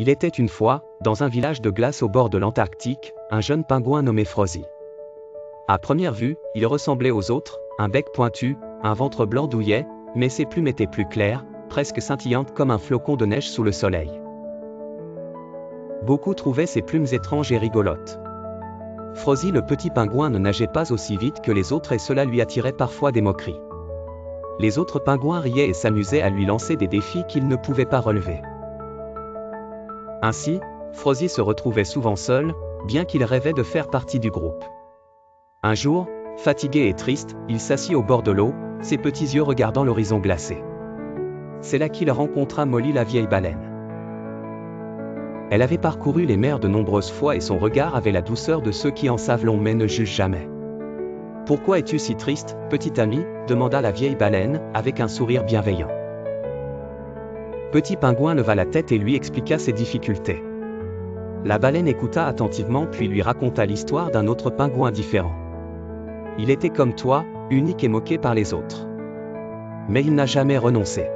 Il était une fois, dans un village de glace au bord de l'Antarctique, un jeune pingouin nommé Frozy. À première vue, il ressemblait aux autres, un bec pointu, un ventre blanc douillet, mais ses plumes étaient plus claires, presque scintillantes comme un flocon de neige sous le soleil. Beaucoup trouvaient ses plumes étranges et rigolotes. Frozy le petit pingouin ne nageait pas aussi vite que les autres et cela lui attirait parfois des moqueries. Les autres pingouins riaient et s'amusaient à lui lancer des défis qu'il ne pouvait pas relever. Ainsi, Frozy se retrouvait souvent seul, bien qu'il rêvait de faire partie du groupe. Un jour, fatigué et triste, il s'assit au bord de l'eau, ses petits yeux regardant l'horizon glacé. C'est là qu'il rencontra Molly la vieille baleine. Elle avait parcouru les mers de nombreuses fois et son regard avait la douceur de ceux qui en savent long mais ne jugent jamais. « Pourquoi es-tu si triste, petit ami ?» demanda la vieille baleine, avec un sourire bienveillant. Petit pingouin leva la tête et lui expliqua ses difficultés. La baleine écouta attentivement puis lui raconta l'histoire d'un autre pingouin différent. Il était comme toi, unique et moqué par les autres. Mais il n'a jamais renoncé.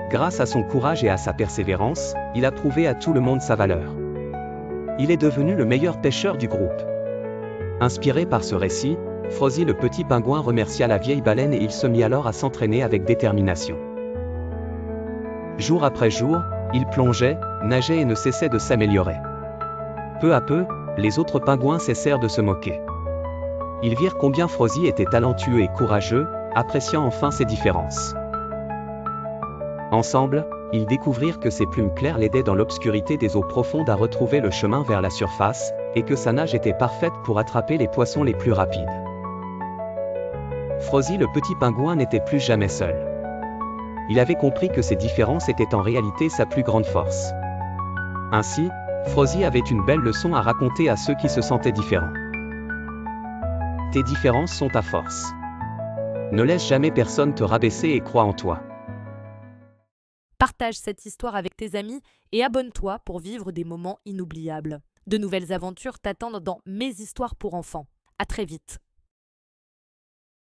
Grâce à son courage et à sa persévérance, il a prouvé à tout le monde sa valeur. Il est devenu le meilleur pêcheur du groupe. Inspiré par ce récit, Frozy le petit pingouin remercia la vieille baleine et il se mit alors à s'entraîner avec détermination. Jour après jour, il plongeait, nageait et ne cessait de s'améliorer. Peu à peu, les autres pingouins cessèrent de se moquer. Ils virent combien Frozy était talentueux et courageux, appréciant enfin ses différences. Ensemble, ils découvrirent que ses plumes claires l'aidaient dans l'obscurité des eaux profondes à retrouver le chemin vers la surface, et que sa nage était parfaite pour attraper les poissons les plus rapides. Frozy le petit pingouin n'était plus jamais seul. Il avait compris que ces différences étaient en réalité sa plus grande force. Ainsi, Frozy avait une belle leçon à raconter à ceux qui se sentaient différents. Tes différences sont ta force. Ne laisse jamais personne te rabaisser et crois en toi. Partage cette histoire avec tes amis et abonne-toi pour vivre des moments inoubliables. De nouvelles aventures t'attendent dans Mes histoires pour enfants. À très vite.